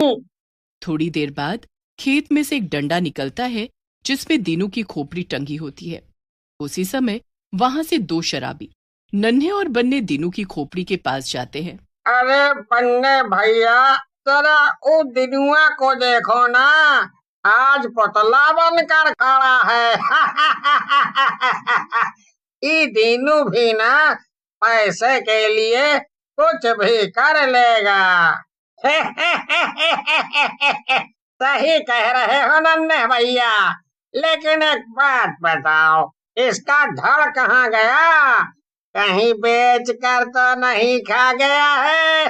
थोड़ी देर बाद खेत में से एक डंडा निकलता है जिसमें दीनू की खोपड़ी टंगी होती है। उसी समय वहां से दो शराबी नन्हे और बन्ने दीनू की खोपड़ी के पास जाते हैं। अरे बन्ने भैया, जरा वो दिनुआ को देखो ना, आज पुतला बनकर खड़ा है। ये दीनू भी ना पैसे के लिए कुछ भी कर लेगा। सही कह रहे हो नन्हे भैया, लेकिन एक बात बताओ, इसका धड़ कहाँ गया? कहीं बेच कर तो नहीं खा गया है?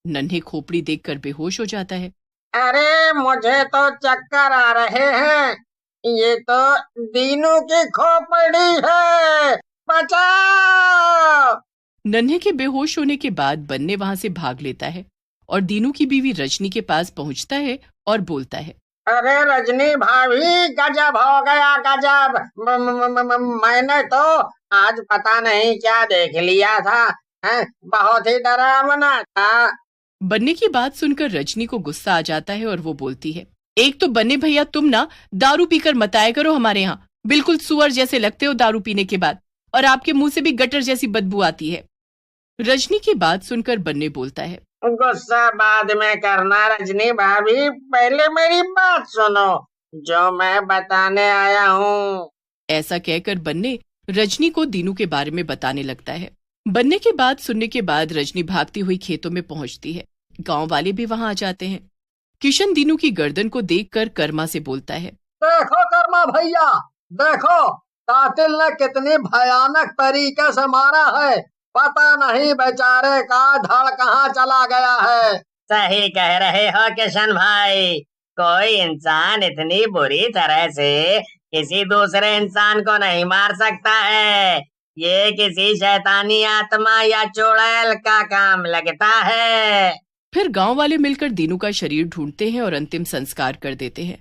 नन्हे खोपड़ी देखकर बेहोश हो जाता है। अरे मुझे तो चक्कर आ रहे हैं, ये तो दीनू की खोपड़ी है, बचाओ! नन्हे के बेहोश होने के बाद बन्ने वहां से भाग लेता है और दीनू की बीवी रजनी के पास पहुंचता है और बोलता है, अरे रजनी भाभी, गजब हो गया गजब। मैंने तो आज पता नहीं क्या देख लिया था, है? बहुत ही डरावना था। बन्ने की बात सुनकर रजनी को गुस्सा आ जाता है और वो बोलती है, एक तो बन्ने भैया तुम ना दारू पीकर मत आया करो हमारे यहाँ, बिल्कुल सुअर जैसे लगते हो दारू पीने के बाद, और आपके मुंह से भी गटर जैसी बदबू आती है। रजनी की बात सुनकर बन्ने बोलता है, गुस्सा बाद में करना रजनी भाभी, पहले मेरी बात सुनो जो मैं बताने आया हूँ। ऐसा कहकर बन्ने रजनी को दीनू के बारे में बताने लगता है। बन्ने की बात सुनने के बाद रजनी भागती हुई खेतों में पहुंचती है। गांव वाले भी वहां आ जाते हैं। किशन दीनू की गर्दन को देखकर कर्मा से बोलता है, देखो कर्मा भैया, देखो कातिल ने कितनी भयानक तरीके से मारा है, पता नहीं बेचारे का धड़ कहाँ चला गया है। सही कह रहे हो किशन भाई, कोई इंसान इतनी बुरी तरह से किसी दूसरे इंसान को नहीं मार सकता है, ये किसी शैतानी आत्मा या चुड़ैल का काम लगता है। फिर गांव वाले मिलकर दीनू का शरीर ढूंढते हैं और अंतिम संस्कार कर देते हैं।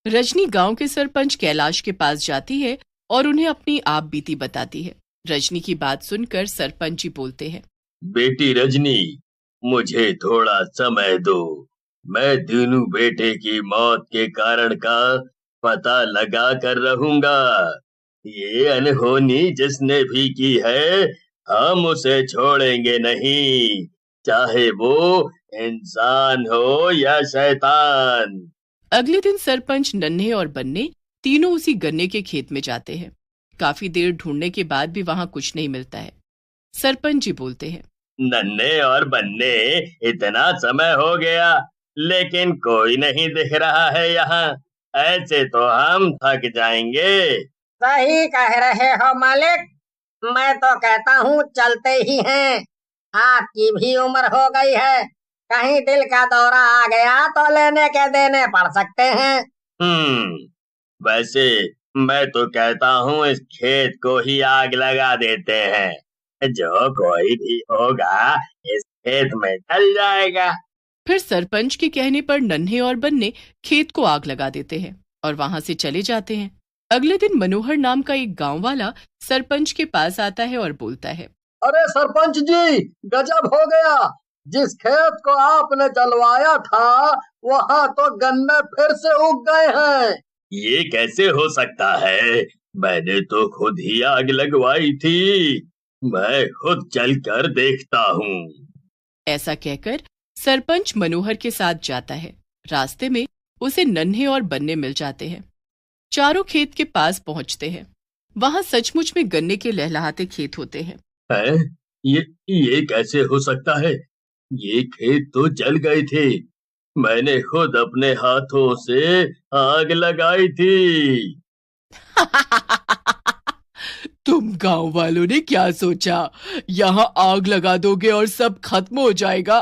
रजनी गांव के सरपंच कैलाश के पास जाती है और उन्हें अपनी आप बीती बताती है। रजनी की बात सुनकर सरपंच जी बोलते हैं, बेटी रजनी, मुझे थोड़ा समय दो, मैं दीनू बेटे की मौत के कारण का पता लगा कर रहूंगा। ये अनहोनी जिसने भी की है, हम उसे छोड़ेंगे नहीं, चाहे वो इंसान हो या शैतान। अगले दिन सरपंच नन्हे और बन्ने तीनों उसी गन्ने के खेत में जाते हैं। काफी देर ढूंढने के बाद भी वहां कुछ नहीं मिलता है। सरपंच जी बोलते हैं, नन्हे और बन्ने, इतना समय हो गया लेकिन कोई नहीं दिख रहा है यहाँ, ऐसे तो हम थक जाएंगे। सही कह रहे हो मालिक, मैं तो कहता हूँ चलते ही हैं, आपकी भी उम्र हो गई है, कहीं दिल का दौरा आ गया तो लेने के देने पड़ सकते हैं। वैसे मैं तो कहता हूँ इस खेत को ही आग लगा देते हैं, जो कोई भी होगा इस खेत में जल जाएगा। फिर सरपंच के कहने पर नन्हे और बन्ने खेत को आग लगा देते हैं और वहां से चले जाते हैं। अगले दिन मनोहर नाम का एक गांव वाला सरपंच के पास आता है और बोलता है, अरे सरपंच जी, गजब हो गया, जिस खेत को आपने जलवाया था वहाँ तो गन्ने फिर से उग गए हैं। ये कैसे हो सकता है? मैंने तो खुद ही आग लगवाई थी, मैं खुद चल कर देखता हूँ। ऐसा कहकर सरपंच मनोहर के साथ जाता है। रास्ते में उसे नन्हे और बन्ने मिल जाते हैं। चारों खेत के पास पहुंचते हैं। वहां सचमुच में गन्ने के लहलहाते खेत होते हैं। है? ये कैसे हो सकता है? ये खेत तो जल गए थे, मैंने खुद अपने हाथों से आग लगाई थी। तुम गांव वालों ने क्या सोचा, यहाँ आग लगा दोगे और सब खत्म हो जाएगा?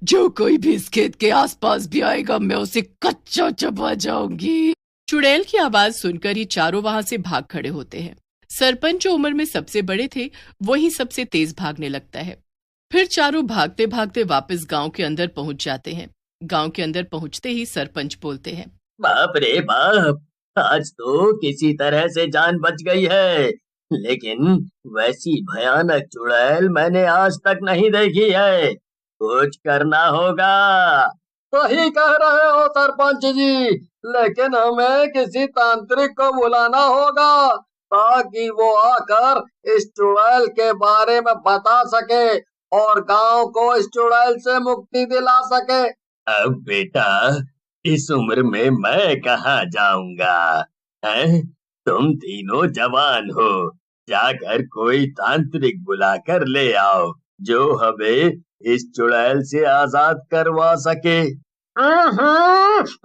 जो कोई भी इस खेत के आसपास भी आएगा मैं उसे कच्चा चबा जाऊंगी। चुड़ैल की आवाज सुनकर ये चारों वहां से भाग खड़े होते हैं। सरपंच जो उम्र में सबसे बड़े थे वही सबसे तेज भागने लगता है। फिर चारों भागते भागते वापस गांव के अंदर पहुंच जाते हैं। गांव के अंदर पहुंचते ही सरपंच बोलते हैं, बाप रे बाप, आज तो किसी तरह से जान बच गई है, लेकिन वैसी भयानक चुड़ैल मैंने आज तक नहीं देखी है। कुछ करना होगा। सही कह रहे हो सरपंच जी, लेकिन हमें किसी तांत्रिक को बुलाना होगा ताकि वो आकर इस चुड़ैल के बारे में बता सके और गांव को इस चुड़ैल से मुक्ति दिला सके। अब बेटा, इस उम्र में मैं कहाँ जाऊंगा? हैं? तुम तीनों जवान हो, जाकर कोई तांत्रिक बुलाकर ले आओ जो हमें इस चुड़ैल से आजाद करवा सके।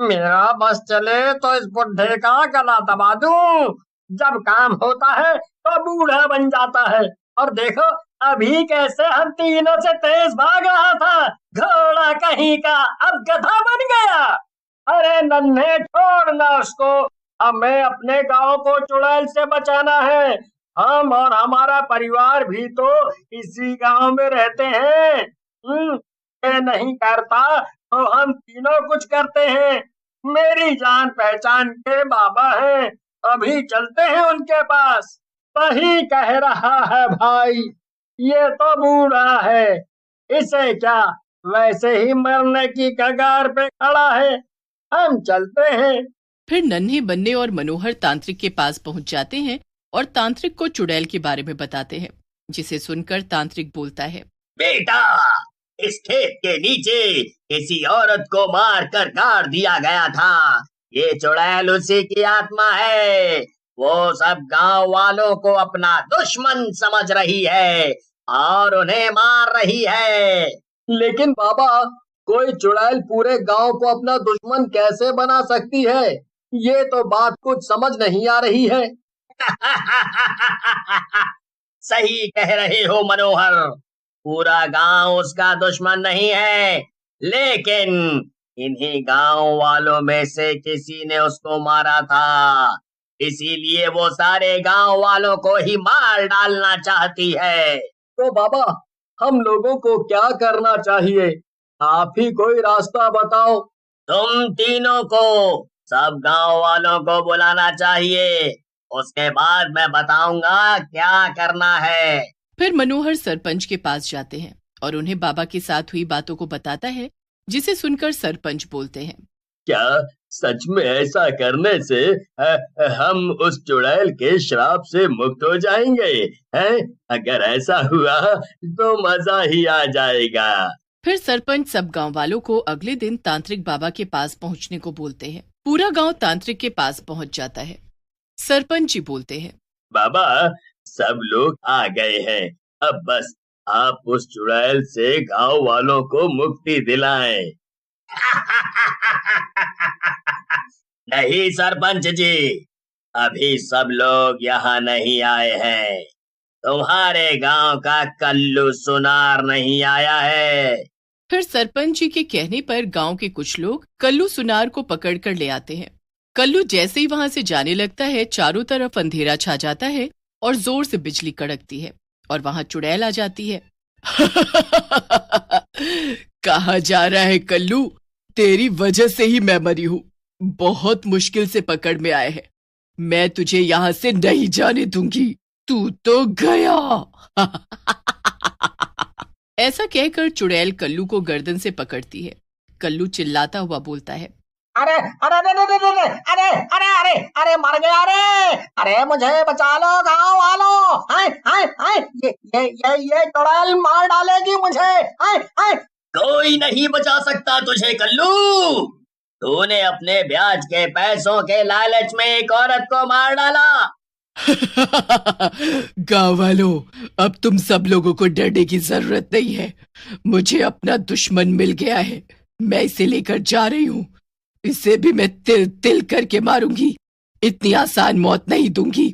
मेरा बस चले तो इस बुढ़े का गला दबा दूं। जब काम होता है तो बूढ़ा बन जाता है। और देखो अभी कैसे हम तीनों से तेज भाग रहा था, घोड़ा कहीं का अब गधा बन गया। अरे नन्हे छोड़ना उसको, हमें अपने गांव को चुड़ैल से बचाना है। हम और हमारा परिवार भी तो इसी गांव में रहते हैं। ये नहीं करता तो हम तीनों कुछ करते हैं। मेरी जान पहचान के बाबा हैं, अभी चलते हैं उनके पास। सही कह रहा है भाई, ये तो बूढ़ा है, इसे क्या वैसे ही मरने की कगार पे खड़ा है। हम चलते हैं। फिर नन्हे बन्ने और मनोहर तांत्रिक के पास पहुंच जाते हैं और तांत्रिक को चुड़ैल के बारे में बताते हैं, जिसे सुनकर तांत्रिक बोलता है, बेटा, इस खेत के नीचे किसी औरत को मार कर काट दिया गया था। ये चुड़ैल उसी की आत्मा है। वो सब गांव वालों को अपना दुश्मन समझ रही है और उन्हें मार रही है। लेकिन बाबा, कोई चुड़ैल पूरे गांव को अपना दुश्मन कैसे बना सकती है? ये तो बात कुछ समझ नहीं आ रही है। सही कह रहे हो मनोहर, पूरा गांव उसका दुश्मन नहीं है, लेकिन इन्हीं गांव वालों में से किसी ने उसको मारा था। इसीलिए वो सारे गांव वालों को ही मार डालना चाहती है। तो बाबा, हम लोगों को क्या करना चाहिए? आप ही कोई रास्ता बताओ। तुम तीनों को सब गांव वालों को बुलाना चाहिए, उसके बाद मैं बताऊंगा क्या करना है। फिर मनोहर सरपंच के पास जाते हैं और उन्हें बाबा के साथ हुई बातों को बताता है, जिसे सुनकर सरपंच बोलते हैं, क्या सच में ऐसा करने से हम उस चुड़ैल के श्राप से मुक्त हो जाएंगे? हैं? अगर ऐसा हुआ तो मजा ही आ जाएगा। फिर सरपंच सब गांव वालों को अगले दिन तांत्रिक बाबा के पास पहुंचने को बोलते हैं। पूरा गांव तांत्रिक के पास पहुंच जाता है। सरपंच जी बोलते हैं, बाबा, सब लोग आ गए हैं, अब बस आप उस चुड़ैल से गांव वालों को मुक्ति दिलाएं। नहीं सरपंच जी, अभी सब लोग यहाँ नहीं आए हैं। तुम्हारे गांव का कल्लू सुनार नहीं आया है। फिर सरपंच जी के कहने पर गांव के कुछ लोग कल्लू सुनार को पकड़कर ले आते हैं। कल्लू जैसे ही वहां से जाने लगता है, चारों तरफ अंधेरा छा जाता है और जोर से बिजली कड़कती है और वहां चुड़ैल आ जाती है। कहाँ जा रहा है कल्लू? तेरी वजह से ही मैं मरी हूँ। बहुत मुश्किल से पकड़ में आए हैं। मैं तुझे यहाँ से नहीं जाने दूंगी। तू तो गया। ऐसा कहकर चुड़ैल कल्लू को गर्दन से पकड़ती है। कल्लू चिल्लाता हुआ बोलता है, अरे अरे अरे अरे अरे अरे अरे अरे अरे मर गया रे! अरे मुझे बचा लो गांव वालों! हाय हाय हाय, ये चुड़ैल मार डालेगी मुझे! हाय हाय! कोई नहीं बचा सकता तुझे कल्लू। तूने अपने ब्याज के पैसों के लालच में एक औरत को मार डाला। गांव वालों, अब तुम सब लोगों को डरने की जरूरत नहीं है। मुझे अपना दुश्मन मिल गया है। मैं इसे लेकर जा रही हूँ। इसे भी मैं तिल तिल करके मारूंगी। इतनी आसान मौत नहीं दूंगी।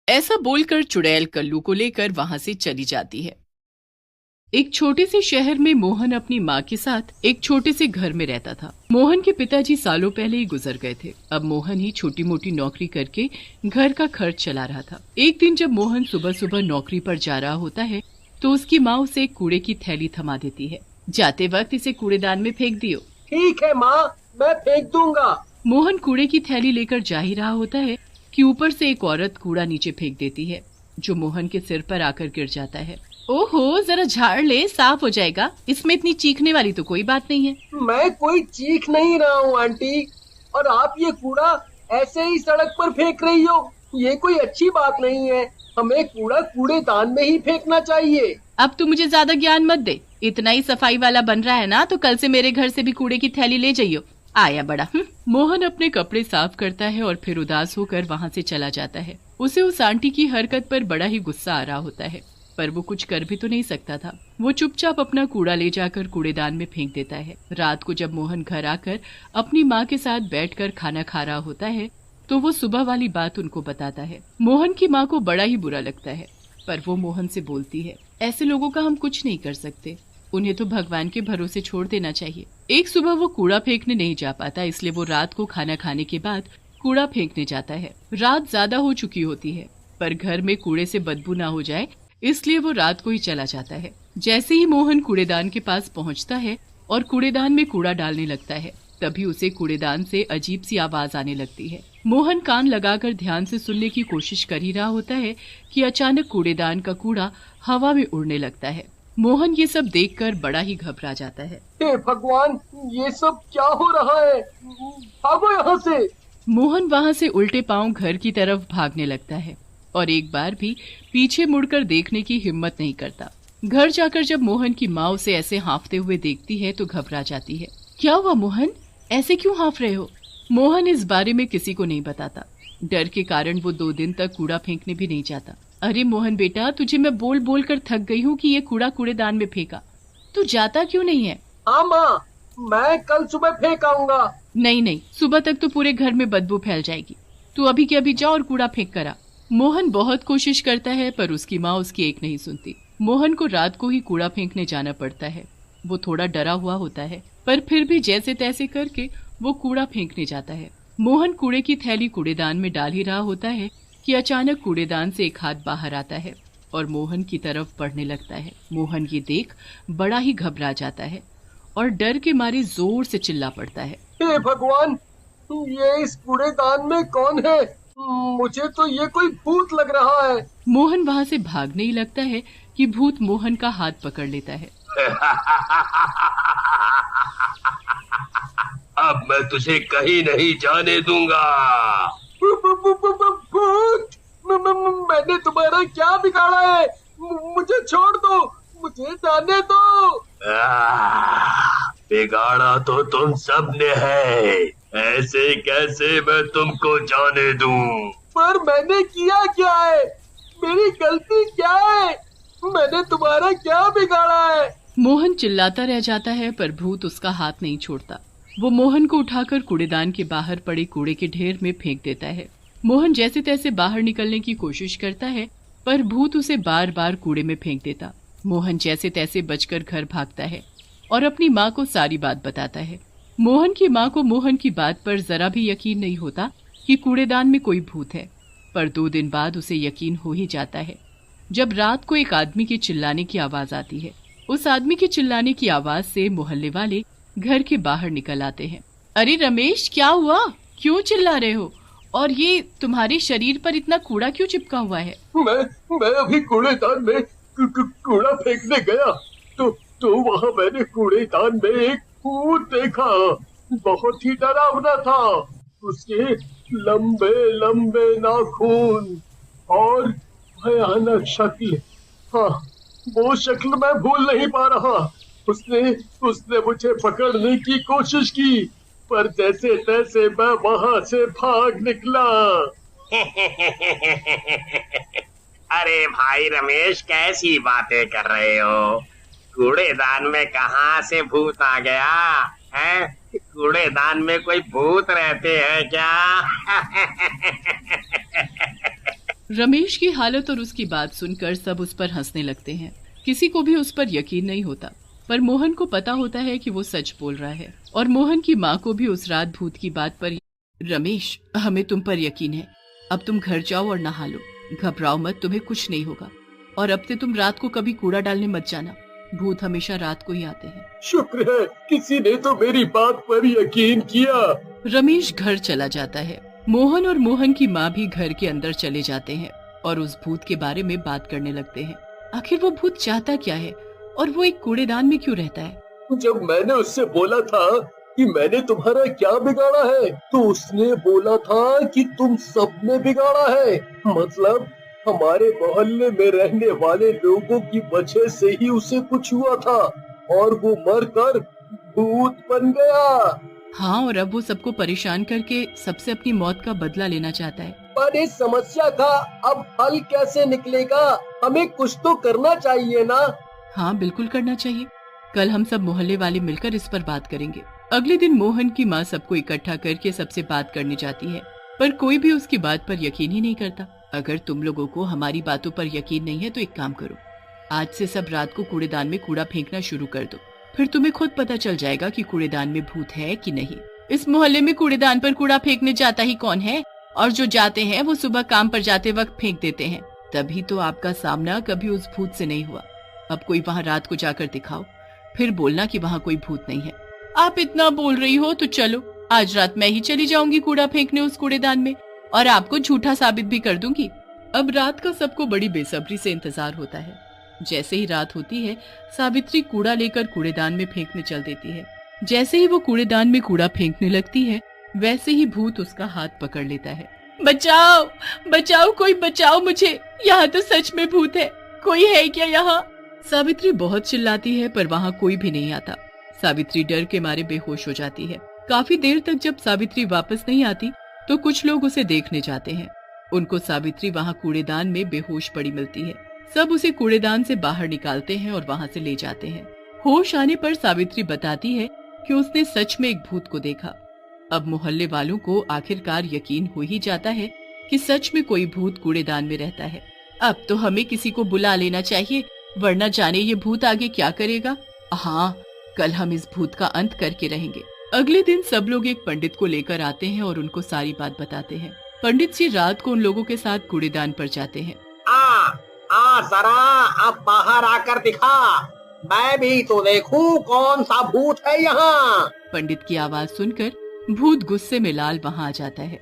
ऐसा बोलकर चुड़ैल कल्लू को लेकर वहां से चली जाती है। एक छोटे से शहर में मोहन अपनी माँ के साथ एक छोटे से घर में रहता था। मोहन के पिताजी सालों पहले ही गुजर गए थे। अब मोहन ही छोटी मोटी नौकरी करके घर का खर्च चला रहा था। एक दिन जब मोहन सुबह सुबह नौकरी पर जा रहा होता है तो उसकी माँ उसे कूड़े की थैली थमा देती है। जाते वक्त इसे कूड़ेदान में फेंक दियो। ठीक है माँ, मैं फेंक दूंगा। मोहन कूड़े की थैली लेकर जा ही रहा होता है कि ऊपर से एक औरत कूड़ा नीचे फेंक देती है। जो मोहन के सिर पर आकर गिर जाता है। ओहो, जरा झाड़ ले, साफ हो जाएगा। इसमें इतनी चीखने वाली तो कोई बात नहीं है। मैं कोई चीख नहीं रहा हूँ आंटी, और आप ये कूड़ा ऐसे ही सड़क पर फेंक रही हो, ये कोई अच्छी बात नहीं है। हमें कूड़ा कूड़ेदान में ही फेंकना चाहिए। अब तू मुझे ज्यादा ज्ञान मत दे। इतना ही सफाई वाला बन रहा है ना, तो कल से मेरे घर से भी कूड़े की थैली ले जाइयो। आया बड़ा। मोहन अपने कपड़े साफ करता है और फिर उदास होकर वहाँ से चला जाता है। उसे उस आंटी की हरकत पर बड़ा ही गुस्सा आ रहा होता है, पर वो कुछ कर भी तो नहीं सकता था। वो चुपचाप अपना कूड़ा ले जाकर कूड़ेदान में फेंक देता है। रात को जब मोहन घर आकर अपनी माँ के साथ बैठकर खाना खा रहा होता है, तो वो सुबह वाली बात उनको बताता है। मोहन की माँ को बड़ा ही बुरा लगता है, पर वो मोहन से बोलती है, ऐसे लोगों का हम कुछ नहीं कर सकते, उन्हें तो भगवान के भरोसे छोड़ देना चाहिए। एक सुबह वो कूड़ा फेंकने नहीं जा पाता, इसलिए वो रात को खाना खाने के बाद कूड़ा फेंकने जाता है। रात ज्यादा हो चुकी होती है, पर घर में कूड़े से बदबू ना हो जाए, इसलिए वो रात को ही चला जाता है। जैसे ही मोहन कूड़ेदान के पास पहुंचता है और कूड़ेदान में कूड़ा डालने लगता है, तभी उसे कूड़ेदान से अजीब सी आवाज आने लगती है। मोहन कान लगाकर ध्यान से सुनने की कोशिश कर ही रहा होता है कि अचानक कूड़ेदान का कूड़ा हवा में उड़ने लगता है। मोहन ये सब देखकर बड़ा ही घबरा जाता है। हे भगवान, ये सब क्या हो रहा है? भागो यहाँ से। मोहन वहाँ से उल्टे पांव घर की तरफ भागने लगता है और एक बार भी पीछे मुड़कर देखने की हिम्मत नहीं करता। घर जाकर जब मोहन की माँ उसे ऐसे हाँफते हुए देखती है तो घबरा जाती है। क्या हुआ मोहन, ऐसे क्यों हाँफ रहे हो? मोहन इस बारे में किसी को नहीं बताता। डर के कारण वो 2 दिन तक कूड़ा फेंकने भी नहीं जाता। अरे मोहन बेटा, तुझे मैं बोल बोल कर थक गई हूँ कि ये कूड़ा कूड़ेदान में फेंका, तू जाता क्यों नहीं है? हाँ माँ, मैं कल सुबह फेंक आऊंगा। नहीं नहीं, सुबह तक तो पूरे घर में बदबू फैल जाएगी। तू अभी के अभी जा और कूड़ा फेंक कर आ। मोहन बहुत कोशिश करता है, पर उसकी माँ उसकी एक नहीं सुनती। मोहन को रात को ही कूड़ा फेंकने जाना पड़ता है। वो थोड़ा डरा हुआ होता है, पर फिर भी जैसे तैसे करके वो कूड़ा फेंकने जाता है। मोहन कूड़े की थैली कूड़ेदान में डाल ही रहा होता है कि अचानक कूड़ेदान से एक हाथ बाहर आता है और मोहन की तरफ बढ़ने लगता है। मोहन ये देख बड़ा ही घबरा जाता है और डर के मारे जोर से चिल्ला पड़ता है। हे भगवान, ये इस कूड़ेदान में कौन है? मुझे तो ये कोई भूत लग रहा है। मोहन वहाँ से भागने ही लगता है कि भूत मोहन का हाथ पकड़ लेता है। अब मैं तुझे कहीं नहीं जाने दूंगा। भूत, मैंने तुम्हारा क्या बिगाड़ा है? मुझे छोड़ दो, मुझे जाने दो। बिगाड़ा तो तुम सब ने है, ऐसे कैसे मैं तुमको जाने दूं? पर मैंने किया क्या है? मेरी गलती क्या है? मैंने तुम्हारा क्या बिगाड़ा है? मोहन चिल्लाता रह जाता है, पर भूत उसका हाथ नहीं छोड़ता। वो मोहन को उठाकर कूड़ेदान के बाहर पड़े कूड़े के ढेर में फेंक देता है। मोहन जैसे तैसे बाहर निकलने की कोशिश करता है, पर भूत उसे बार बार कूड़े में फेंक देता। मोहन जैसे तैसे बचकर घर भागता है और अपनी माँ को सारी बात बताता है। मोहन की माँ को मोहन की बात पर जरा भी यकीन नहीं होता कि कूड़ेदान में कोई भूत है, पर 2 दिन बाद उसे यकीन हो ही जाता है जब रात को एक आदमी के चिल्लाने की आवाज आती है। उस आदमी के चिल्लाने की आवाज से मोहल्ले वाले घर के बाहर निकल आते हैं। अरे रमेश, क्या हुआ, क्यों चिल्ला रहे हो? और ये तुम्हारे शरीर पर इतना कूड़ा क्यों चिपका हुआ है? मैं अभी कूड़ेदान में कूड़ा फेंकने गया तो वहाँ मैंने कूड़ेदान में एक भूत देखा। बहुत ही डरावना था। उसके लंबे लंबे नाखून और भयानक शक्ल। हाँ, वो शक्ल मैं भूल नहीं पा रहा। उसने मुझे पकड़ने की कोशिश की, पर जैसे तैसे मैं वहाँ से भाग निकला। अरे भाई रमेश, कैसी बातें कर रहे हो? कूड़ेदान में कहाँ से भूत आ गया है? कूड़ेदान में कोई भूत रहते हैं क्या? रमेश की हालत और उसकी बात सुनकर सब उस पर हंसने लगते हैं। किसी को भी उस पर यकीन नहीं होता, पर मोहन को पता होता है कि वो सच बोल रहा है। और मोहन की माँ को भी उस रात भूत की बात पर। रमेश, हमें तुम पर यकीन है, अब तुम घर जाओ और नहा लो। घबराओ मत, तुम्हें कुछ नहीं होगा। और अब से तुम रात को कभी कूड़ा डालने मत जाना, भूत हमेशा रात को ही आते हैं। शुक्र है किसी ने तो मेरी बात पर यकीन किया। रमेश घर चला जाता है। मोहन और मोहन की माँ भी घर के अंदर चले जाते हैं। और उस भूत के बारे में बात करने लगते हैं। आखिर वो भूत चाहता क्या है और वो एक कूड़ेदान में क्यों रहता है? जब मैंने उससे बोला था कि मैंने तुम्हारा क्या बिगाड़ा है, तो उसने बोला था कि तुम सबने बिगाड़ा है। मतलब हमारे मोहल्ले में रहने वाले लोगों की वजह से ही उसे कुछ हुआ था और वो मरकर भूत बन गया। हाँ, और अब वो सबको परेशान करके सबसे अपनी मौत का बदला लेना चाहता है। पर इस समस्या का अब हल कैसे निकलेगा? हमें कुछ तो करना चाहिए ना? हाँ, बिल्कुल करना चाहिए। कल हम सब मोहल्ले वाले मिलकर इस पर बात करेंगे। अगले दिन मोहन की माँ सबको इकट्ठा करके सबसे बात करने जाती है, पर कोई भी उसकी बात पर यकीन ही नहीं करता। अगर तुम लोगों को हमारी बातों पर यकीन नहीं है तो एक काम करो, आज से सब रात को कूड़ेदान में कूड़ा फेंकना शुरू कर दो। फिर तुम्हें खुद पता चल जाएगा कि कूड़ेदान में भूत है कि नहीं। इस मोहल्ले में कूड़ेदान पर कूड़ा फेंकने जाता ही कौन है? और जो जाते हैं वो सुबह काम पर जाते वक्त फेंक देते हैं। तभी तो आपका सामना कभी उस भूत से नहीं हुआ। अब कोई वहाँ रात को जाकर दिखाओ, फिर बोलना कि वहाँ कोई भूत नहीं है। आप इतना बोल रही हो तो चलो, आज रात मैं ही चली जाऊंगी कूड़ा फेंकने उस कूड़ेदान में, और आपको झूठा साबित भी कर दूंगी। अब रात का सबको बड़ी बेसब्री से इंतजार होता है। जैसे ही रात होती है, सावित्री कूड़ा लेकर कूड़ेदान में फेंकने चल देती है। जैसे ही वो कूड़ेदान में कूड़ा फेंकने लगती है, वैसे ही भूत उसका हाथ पकड़ लेता है। बचाओ, बचाओ, कोई बचाओ मुझे, यहाँ तो सच में भूत है, कोई है क्या यहाँ? सावित्री बहुत चिल्लाती है पर वहाँ कोई भी नहीं आता। सावित्री डर के मारे बेहोश हो जाती है। काफी देर तक जब सावित्री वापस नहीं आती तो कुछ लोग उसे देखने जाते हैं। उनको सावित्री वहाँ कूड़ेदान में बेहोश पड़ी मिलती है। सब उसे कूड़ेदान से बाहर निकालते हैं और वहाँ से ले जाते हैं। होश आने पर सावित्री बताती है कि उसने सच में एक भूत को देखा। अब मोहल्ले वालों को आखिरकार यकीन हो ही जाता है कि सच में कोई भूत कूड़ेदान में रहता है। अब तो हमें किसी को बुला लेना चाहिए, वरना जाने ये भूत आगे क्या करेगा। हाँ, कल हम इस भूत का अंत करके रहेंगे। अगले दिन सब लोग एक पंडित को लेकर आते हैं और उनको सारी बात बताते हैं। पंडित जी रात को उन लोगों के साथ कूड़ेदान पर जाते हैं। जरा अब बाहर आकर दिखा, मैं भी तो देखूं कौन सा भूत है यहाँ। पंडित की आवाज सुनकर भूत गुस्से में लाल वहाँ आ जाता है।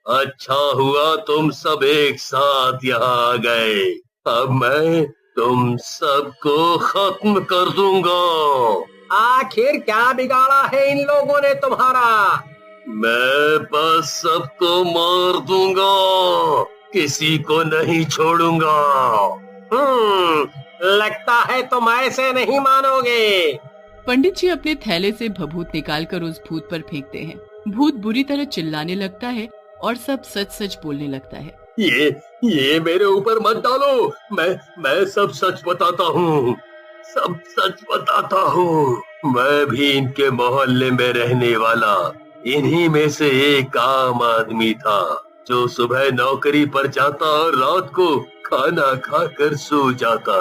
अच्छा हुआ तुम सब एक साथ यहाँ आ गए। अब मैं तुम सबको खत्म कर दूंगा। आखिर क्या बिगाड़ा है इन लोगों ने तुम्हारा? मैं बस सबको मार दूंगा, किसी को नहीं छोड़ूंगा। लगता है तुम ऐसे नहीं मानोगे। पंडित जी अपने थैले से भभूत निकालकर उस भूत पर फेंकते हैं। भूत बुरी तरह चिल्लाने लगता है और सब सच सच बोलने लगता है। ये मेरे ऊपर मत डालो, मैं सब सच बताता हूँ, सब सच बताता हूँ। मैं भी इनके मोहल्ले में रहने वाला इन्हीं में से एक आम आदमी था, जो सुबह नौकरी पर जाता और रात को खाना खाकर सो जाता।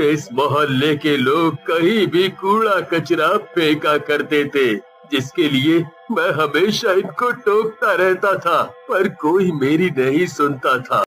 इस मोहल्ले के लोग कहीं भी कूड़ा कचरा फेंका करते थे, जिसके लिए मैं हमेशा इनको टोकता रहता था, पर कोई मेरी नहीं सुनता था।